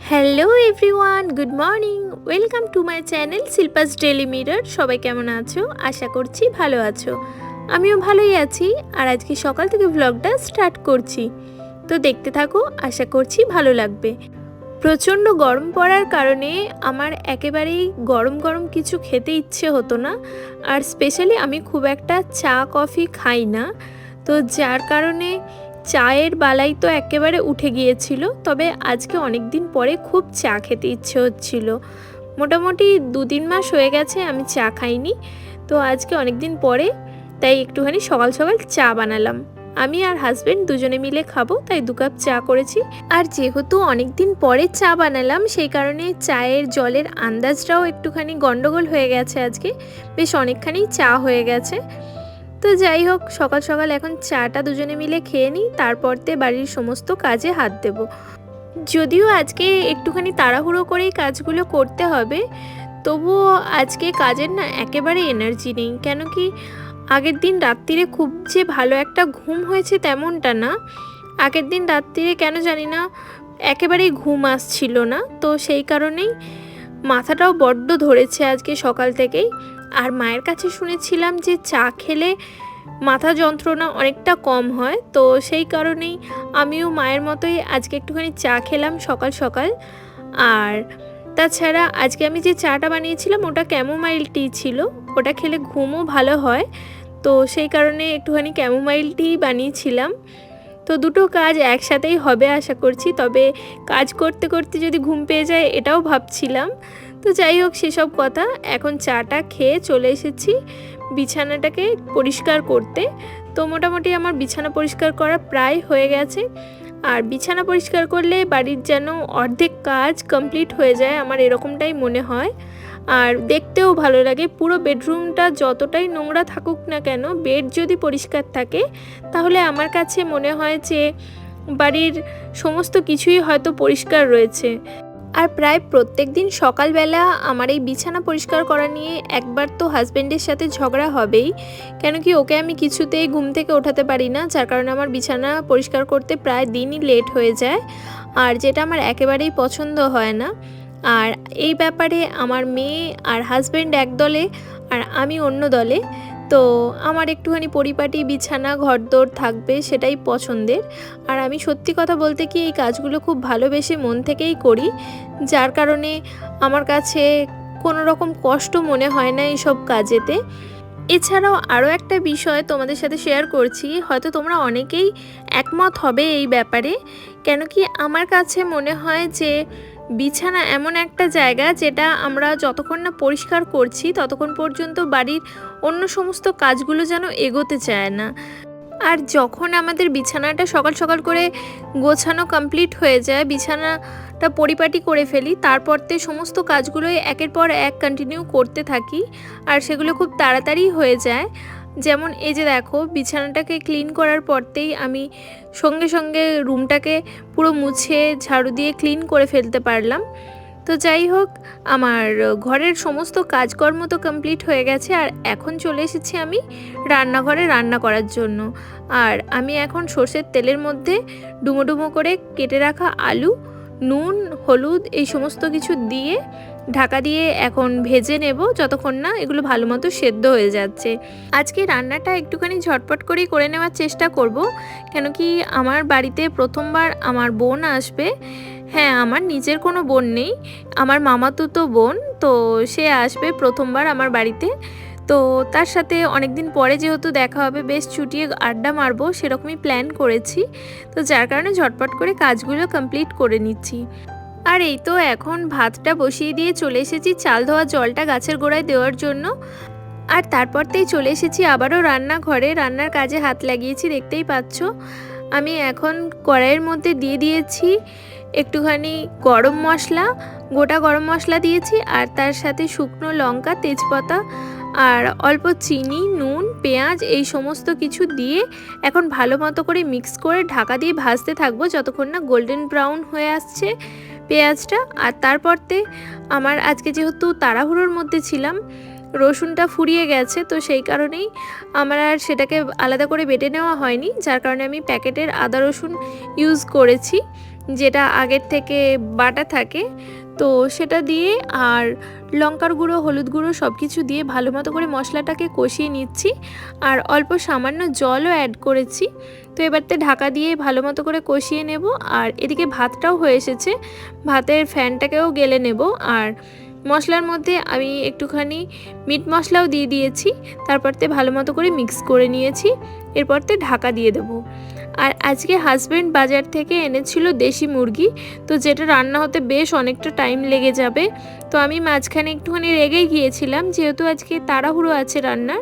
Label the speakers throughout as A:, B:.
A: Hello everyone, good morning. Welcome to my channel Shilpa's daily mirror. সবাই কেমন আছো? আশা করছি ভালো আছো। আমিও ভালোই আছি। আর আজকে সকাল থেকে ভ্লগটা স্টার্ট করছি, তো দেখতে থাকো, আশা করছি ভালো লাগবে। প্রচণ্ড গরম পড়ার কারণে আমার একেবারেই গরম গরম কিছু খেতে ইচ্ছে হতো না। আর স্পেশালি আমি খুব একটা চা কফি খাই না, তো যার কারণে চায়ের বালাই তো একেবারে উঠে গিয়েছিল। তবে আজকে অনেক দিন পরে খুব চা খেতে ইচ্ছে হচ্ছিল। মোটামুটি 2-3 মাস হয়ে গেছে আমি চা খাইনি, তো আজকে অনেক দিন পরে তাই একটুখানি সকাল সকাল চা বানালাম। আমি আর হাজব্যান্ড দুজনে মিলে খাবো, তাই 2 কাপ চা করেছি। আর যেহেতু অনেক দিন পরে চা বানালাম, সেই কারণে চায়ের জলের আন্দাজটাও একটুখানি গন্ডগোল হয়ে গেছে। আজকে বেশ অনেকখানি চা হয়ে গেছে। তো যাই হোক, সকাল সকাল এখন চাটা দুজনে মিলে খেয়ে নিই, তারপরতে বাড়ির সমস্ত কাজে হাত দেব। যদিও আজকে একটুখানি তাড়াহুড়ো করেই কাজগুলো করতে হবে, তবুও আজকে কাজের না একেবারে এনার্জি নেই। কেন কি আগের দিন রাত্রিরে খুব যে ভালো একটা ঘুম হয়েছে তেমনটা না। আগের দিন রাত্রিরে কেন জানি না একেবারেই ঘুম আসছিল না, তো সেই কারণেই মাথাটাও বড্ড ধরেছে আজকে সকাল থেকেই। আর মায়ের কাছে শুনেছিলাম যে চা খেলে মাথা যন্ত্রণা অনেকটা কম হয়, তো সেই কারণেই আমিও মায়ের মতোই আজকে একটুখানি চা খেলাম সকাল সকাল। আর তাছাড়া আজকে আমি যে চাটা বানিয়েছিলাম ওটা ক্যামোমাইল টি ছিল, ওটা খেলে ঘুমও ভালো হয়, তো সেই কারণে একটুখানি ক্যামোমাইল টি বানিয়েছিলাম। তো দুটো কাজ একসাথেই হবে আশা করছি, তবে কাজ করতে করতে যদি ঘুম পেয়ে যায় এটাও ভাবছিলাম। তো যাই হোক, সেসব কথা। এখন চাটা খেয়ে চলে এসেছি বিছানাটাকে পরিষ্কার করতে। তো মোটামুটি আমার বিছানা পরিষ্কার করা প্রায় হয়ে গেছে। আর বিছানা পরিষ্কার করলে বাড়ির যেন অর্ধেক কাজ কমপ্লিট হয়ে যায়, আমার এরকমটাই মনে হয়। আর দেখতেও ভালো লাগে। পুরো বেডরুমটা যতটাই নোংরা থাকুক না কেন, বেড যদি পরিষ্কার থাকে তাহলে আমার কাছে মনে হয় যে বাড়ির সমস্ত কিছুই হয়তো পরিষ্কার রয়েছে। আর প্রায় প্রত্যেক দিন সকালবেলা আমার এই বিছানা পরিষ্কার করা নিয়ে একবার তো হাজব্যান্ডের সাথে ঝগড়া হবেই। কেন কি ওকে আমি কিছুতেই ঘুম থেকে ওঠাতে পারি না, যার কারণে আমার বিছানা পরিষ্কার করতে প্রায় দিনই লেট হয়ে যায়, আর যেটা আমার একেবারেই পছন্দ হয় না। আর এই ব্যাপারে আমার মেয়ে আর হাজব্যান্ড এক দলে আর আমি অন্য দলে। তো আমার একটুখানি পরিপাটি বিছানা ঘরদোর থাকবে, সেটাই পছন্দের। আর আমি সত্যি কথা বলতে কি এই কাজগুলো খুব ভালোবেসে মন থেকেই করি, যার কারণে আমার কাছে কোনো রকম কষ্ট মনে হয় না এইসব কাজেতে। এছাড়াও আরও একটা বিষয় তোমাদের সাথে শেয়ার করছি, হয়তো তোমরা অনেকেই একমত হবে এই ব্যাপারে। কেন কি আমার কাছে মনে হয় যে বিছানা এমন একটা জায়গা যেটা আমরা যতক্ষণ না পরিষ্কার করছি ততক্ষণ পর্যন্ত বাড়ির অন্য সমস্ত কাজগুলো যেন এগোতে চায় না। আর যখন আমাদের বিছানাটা সকাল সকাল করে গোছানো কমপ্লিট হয়ে যায়, বিছানাটা পরিপাটি করে ফেলি, তারপরতে সমস্ত কাজগুলোই একের পর এক কন্টিনিউ করতে থাকি, আর সেগুলো খুব তাড়াতাড়ি হয়ে যায়। যেমন এই যে দেখো, বিছানাটাকে ক্লিন করার পরতেই আমি সঙ্গে সঙ্গে রুমটাকে পুরো মুছে ঝাড়ু দিয়ে ক্লিন করে ফেলতে পারলাম। তো যাই হোক, আমার ঘরের সমস্ত কাজকর্ম তো কমপ্লিট হয়ে গেছে, আর এখন চলে এসেছি আমি রান্নাঘরে রান্না করার জন্য। আর আমি এখন সর্ষের তেলের মধ্যে ডুমো ডুমো করে কেটে রাখা আলু, নুন, হলুদ এই সমস্ত কিছু দিয়ে ঢাকা দিয়ে এখন ভেজে নেব, যতক্ষণ না এগুলো ভালো মতো সেদ্ধ হয়ে যাচ্ছে। আজকে রান্নাটা একটুখানি ঝটপট করেই করে নেওয়ার চেষ্টা করব, কেন কি আমার বাড়িতে প্রথমবার আমার বোন আসবে। হ্যাঁ, আমার নিজের কোনো বোন নেই, আমার মামাতুতো বোন, তো সে আসবে প্রথমবার আমার বাড়িতে। তো তার সাথে অনেক দিন পরে যেহেতু দেখা হবে, বেশ চুটিয়ে আড্ডা মারবো সেরকমই প্ল্যান করেছি। তো যার কারণে ঝটপট করে কাজগুলো কমপ্লিট করে নিচ্ছি। আর এই তো এখন ভাতটা বসিয়ে দিয়ে চলে এসেছি চাল ধোয়া জলটা গাছের গোড়ায় দেওয়ার জন্য। আর তারপরতেই চলে এসেছি আবারও রান্নাঘরে, রান্নার কাজে হাত লাগিয়েছি, দেখতেই পাচ্ছ। আমি এখন কড়াইয়ের মধ্যে দিয়ে দিয়েছি একটুখানি গরম মশলা, গোটা গরম মশলা দিয়েছি, আর তার সাথে শুকনো লঙ্কা, তেজপাতা আর অল্প চিনি, নুন, পেঁয়াজ এই সমস্ত কিছু দিয়ে এখন ভালো মতো করে মিক্স করে ঢাকা দিয়ে ভাজতে থাকবো যতক্ষণ না গোল্ডেন ব্রাউন হয়ে আসছে পেঁয়াজটা। আর তারপরতে আমার আজকে যেহেতু তাড়াহুড়োর মধ্যে ছিলাম, রসুনটা ফুরিয়ে গেছে, তো সেই কারণেই আমার আর সেটাকে আলাদা করে বেটে নেওয়া হয়নি, যার কারণে আমি প্যাকেটের আদা রসুন ইউজ করেছি। যেটা আগের থেকে বাটা থাকে, তো সেটা দিয়ে আর লঙ্কার গুঁড়ো, হলুদ গুঁড়ো সব কিছু দিয়ে ভালো মতো করে মশলাটাকে কষিয়ে নিচ্ছি। আর অল্প সামান্য জলও অ্যাড করেছি। তো এবারতে ঢাকা দিয়ে ভালো মতো করে কষিয়ে নেব। আর এদিকে ভাতটাও হয়ে এসেছে, ভাতের ফ্যানটাকেও গেলে নেব। আর মশলার মধ্যে আমি একটুখানি মিট মশলাও দিয়ে দিয়েছি, তারপরতে ভালো মতো করে মিক্স করে নিয়েছি। এরপরতে ঢাকা দিয়ে দেব। আর আজকে হাজব্যান্ড বাজার থেকে এনেছিল দেশি মুরগি, তো যেটা রান্না হতে বেশ অনেকটা টাইম লেগে যাবে। তো আমি মাঝখানে একটুখানি রেগেই গিয়েছিলাম, যেহেতু আজকে তাড়াহুড়ো আছে রান্নার,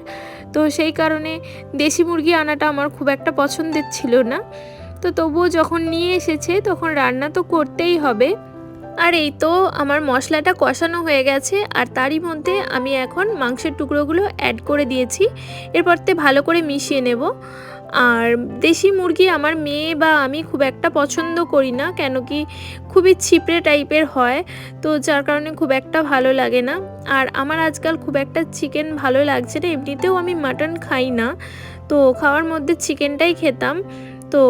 A: তো সেই কারণে দেশি মুরগি আনাটা আমার খুব একটা পছন্দের ছিল না। তো তবুও যখন নিয়ে এসেছে তখন রান্না তো করতেই হবে। আর এই তো আমার মশলাটা কষানো হয়ে গেছে, আর তারই মধ্যে আমি এখন মাংসের টুকরোগুলো অ্যাড করে দিয়েছি। এরপরতে ভালো করে মিশিয়ে নেব। আর দেশি মুরগি আমার মেয়ে বা আমি খুব একটা পছন্দ করি না, কেন কি খুবই ছিপড়ে টাইপের হয়, তো যার কারণে খুব একটা ভালো লাগে না। আর আমার আজকাল খুব একটা চিকেন ভালো লাগছে না, এমনিতেও আমি মাটন খাই না, তো খাওয়ার মধ্যে চিকেনটাই খেতাম। তো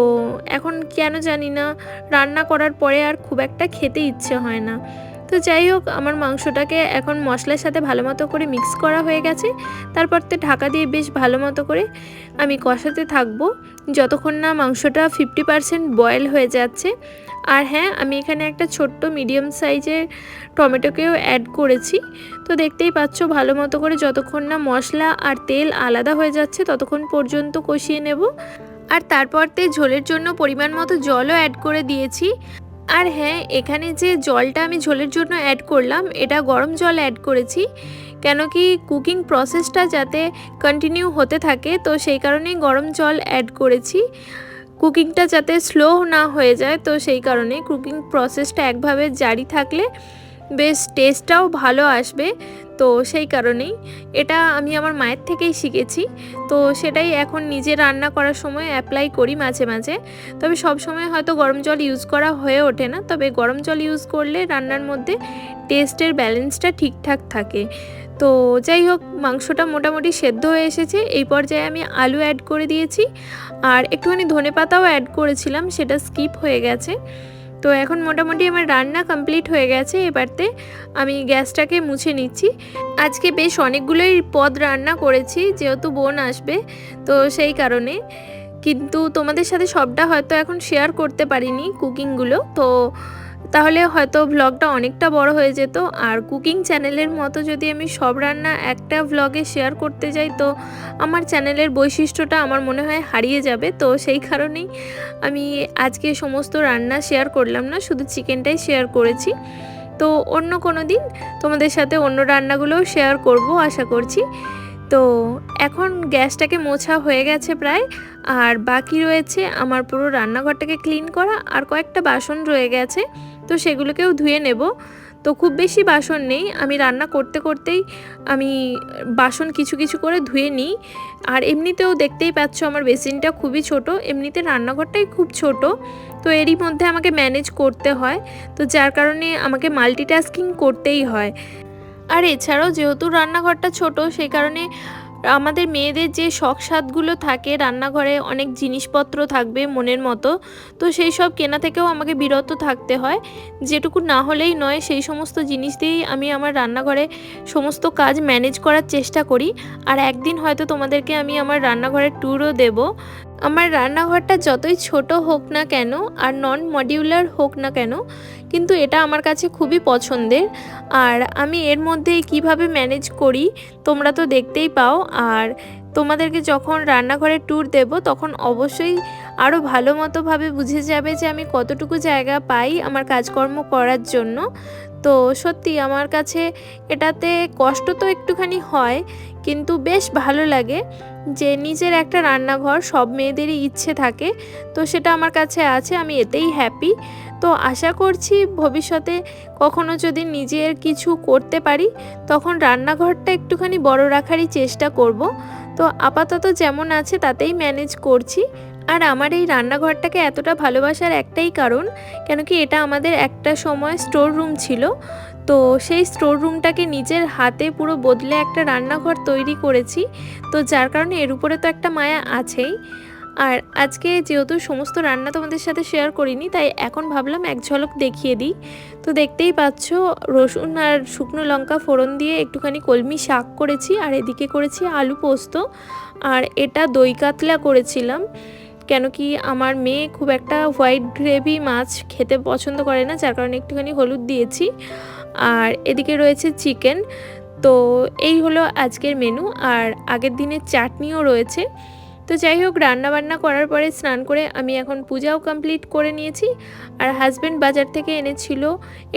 A: এখন কেন জানি না রান্না করার পরে আর খুব একটা খেতে ইচ্ছে হয় না। তো যাই হোক, আমার মাংসটাকে এখন মশলার সাথে ভালো মতো করে মিক্স করা হয়ে গেছে। তারপর তো ঢাকা দিয়ে বেশ ভালো মতো করে আমি কষাতে থাকবো যতক্ষণ না মাংসটা 50% বয়েল হয়ে যাচ্ছে। আর হ্যাঁ, আমি এখানে একটা ছোট্ট মিডিয়াম সাইজের টমেটোকেও অ্যাড করেছি। তো দেখতেই পাচ্ছ, ভালো মতো করে যতক্ষণ না মশলা আর তেল আলাদা হয়ে যাচ্ছে ততক্ষণ পর্যন্ত কষিয়ে নেব। আর তারপরতে ঝোলের জন্য পরিমাণ মতো জলও অ্যাড করে দিয়েছি। আর হ্যাঁ, এখানে যে জলটা আমি ঝোলের জন্য অ্যাড করলাম, এটা গরম জল অ্যাড করেছি, কেন কি কুকিং প্রসেসটা যাতে কন্টিনিউ হতে থাকে, তো সেই কারণেই গরম জল অ্যাড করেছি। কুকিংটা যাতে স্লো না হয়ে যায়, তো সেই কারণে কুকিং প্রসেসটা একভাবে জারি থাকলে বেশ টেস্টটাও ভালো আসবে। তো সেই কারণেই এটা আমি আমার মায়ের থেকেই শিখেছি, তো সেটাই এখন নিজে রান্না করার সময় অ্যাপ্লাই করি মাঝে মাঝে। তবে সব সময় হয়তো গরম জল ইউজ করা হয়ে ওঠে না, তবে গরম জল ইউজ করলে রান্নার মধ্যে টেস্টের ব্যালেন্সটা ঠিকঠাক থাকে। তো যাই হোক, মাংসটা মোটামুটি সেদ্ধ হয়ে এসেছে। এই পর্যায়ে আমি আলু অ্যাড করে দিয়েছি, আর একটুখানি ধনেপাতাও অ্যাড করেছিলাম, সেটা স্কিপ হয়ে গেছে। তো এখন মোটামুটি আমার রান্না কমপ্লিট হয়ে গেছে। এবারতে আমি গ্যাসটাকে মুছে নিচ্ছি। আজকে বেশ অনেকগুলোই পদ রান্না করেছি, যেহেতু বোন আসবে, তো সেই কারণে। কিন্তু তোমাদের সাথে সবটা হয়তো এখন শেয়ার করতে পারিনি কুকিংগুলো, তো তাহলে হয়তো ভ্লগটা অনেকটা বড় হয়ে যেত। আর কুকিং চ্যানেলের মতো যদি আমি সব রান্না একটা ভ্লগে শেয়ার করতে যাই, তো আমার চ্যানেলের বৈশিষ্ট্যটা আমার মনে হয় হারিয়ে যাবে। তো সেই কারণেই আমি আজকে সমস্ত রান্না শেয়ার করলাম না, শুধু চিকেনটাই শেয়ার করেছি। তো অন্য কোনো দিন তোমাদের সাথে অন্য রান্নাগুলোও শেয়ার করব আশা করছি। তো এখন গ্যাসটাকে মোছা হয়ে গেছে প্রায়, আর বাকি রয়েছে আমার পুরো রান্নাঘরটাকে ক্লিন করা, আর কয়েকটা বাসন রয়ে গেছে, তো সেগুলোকেও ধুয়ে নেব। তো খুব বেশি বাসন নেই, আমি রান্না করতে করতেই আমি বাসন কিছু কিছু করে ধুয়ে নিই। আর এমনিতেও দেখতেই পাচ্ছ আমার বেসিনটা খুবই ছোট, এমনিতে রান্নাঘরটাই খুব ছোট, তো এরই মধ্যে আমাকে ম্যানেজ করতে হয়, তো যার কারণে আমাকে মাল্টিটাস্কিং করতেই হয়। আর এছাড়াও যেহেতু রান্নাঘরটা ছোট, সেই কারণে আমাদের মেয়েদের যে শখ সাধগুলো থাকে, রান্নাঘরে অনেক জিনিসপত্র থাকবে মনের মতো, তো সেই সব কেনা থেকেও আমাকে বিরত থাকতে হয়। যেটুকু না হলেই নয়, সেই সমস্ত জিনিস দিয়েই আমি আমার রান্নাঘরে সমস্ত কাজ ম্যানেজ করার চেষ্টা করি। আর একদিন হয়তো তোমাদেরকে আমি আমার রান্নাঘরের ট্যুরও দেব। আমার রান্নাঘরটা যতই ছোট হোক না কেন আর নন মডিউলার হোক না কেন, কিন্তু এটা আমার কাছে খুবই পছন্দের। আর আমি এর মধ্যে কিভাবে ম্যানেজ করি তোমরা তো দেখতেই পাও। আর তোমাদেরকে যখন রান্নাঘরের ট্যুর দেব, তখন অবশ্যই আরও ভালো মতোভাবে বুঝে যাবে যে আমি কতটুকু জায়গা পাই আমার কাজকর্ম করার জন্য। তো সত্যি আমার কাছে এটাতে কষ্ট তো একটুখানি হয়, কিন্তু বেশ ভালো লাগে যে নিজের একটা রান্নাঘর সব মেয়েদেরই ইচ্ছে থাকে, তো সেটা আমার কাছে আছে, আমি এতেই হ্যাপি। তো আশা করছি ভবিষ্যতে কখনো যদি নিজের কিছু করতে পারি, তখন রান্নাঘরটা একটুখানি বড় রাখারই চেষ্টা করব। তো আপাতত যেমন আছে তাতেই ম্যানেজ করছি। আর আমার এই রান্নাঘরটাকে এতটা ভালোবাসার একটাই কারণ, কেন কি এটা আমাদের একটা সময় স্টোর রুম ছিল, তো সেই স্টোর রুমটাকে নিজের হাতে পুরো বদলে একটা রান্নাঘর তৈরি করেছি, তো যার কারণে এর উপরে তো একটা মায়া আছেই। আর আজকে যেহেতু সমস্ত রান্না তোমাদের সাথে শেয়ার করিনি, তাই এখন ভাবলাম এক ঝলক দেখিয়ে দিই। তো দেখতেই পাচ্ছ, রসুন আর শুকনো লঙ্কা ফোড়ন দিয়ে একটুখানি কলমি শাক করেছি, আর এদিকে করেছি আলু পোস্ত, আর এটা দই কাতলা করেছিলাম। কেন কি আমার মেয়ে খুব একটা হোয়াইট গ্রেভি মাছ খেতে পছন্দ করে না, যার কারণে একটুখানি হলুদ দিয়েছি। আর এদিকে রয়েছে চিকেন। তো এই হলো আজকের মেনু, আর আগের দিনের চাটনিও রয়েছে। তো যাই হোক, রান্নাবান্না করার পরে স্নান করে আমি এখন পূজাও কমপ্লিট করে নিয়েছি। আর হাজব্যান্ড বাজার থেকে এনেছিল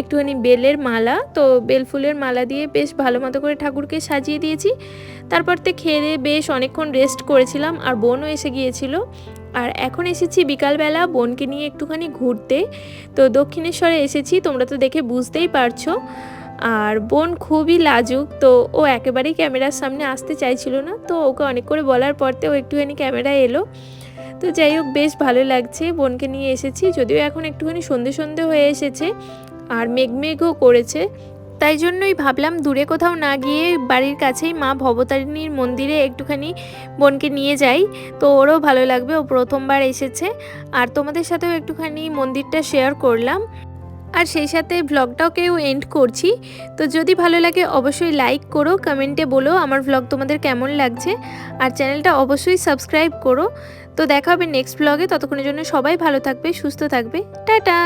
A: একটুখানি বেলের মালা, তো বেল ফুলের মালা দিয়ে বেশ ভালো মতো করে ঠাকুরকে সাজিয়ে দিয়েছি। তারপর তো খেয়ে দিয়ে বেশ অনেকক্ষণ রেস্ট করেছিলাম, আর বোনও এসে গিয়েছিল। আর এখন এসেছি বিকালবেলা বোনকে নিয়ে একটুখানি ঘুরতে। তো দক্ষিণেশ্বরে এসেছি, তোমরা তো দেখে বুঝতেই পারছো। আর বোন খুবই লাজুক, তো ও একেবারেই ক্যামেরার সামনে আসতে চাইছিল না। তো ওকে অনেক করে বলার পরতে ও একটুখানি ক্যামেরায় এলো। তো যাই হোক, বেশ ভালো লাগছে, বোনকে নিয়ে এসেছি। যদিও এখন একটুখানি সন্ধে সন্ধে হয়ে এসেছে আর মেঘমেঘও করেছে, তাই জন্যই ভাবলাম দূরে কোথাও না গিয়ে বাড়ির কাছেই মা ভবতারিণীর মন্দিরে একটুখানি বোনকে নিয়ে যাই। তো ওরও ভালো লাগবে, ও প্রথমবার এসেছে। আর তোমাদের সাথেও একটুখানি মন্দিরটা শেয়ার করলাম, আর সেই সাথে ভ্লগটাকেও এন্ড করছি। তো যদি ভালো লাগে অবশ্যই লাইক করো, কমেন্টে বলো আমার ভ্লগ তোমাদের কেমন লাগছে, আর চ্যানেলটা অবশ্যই সাবস্ক্রাইব করো। তো দেখা হবে নেক্সট ভ্লগে, ততক্ষণের জন্য সবাই ভালো থাকবে, সুস্থ থাকবে, টাটা।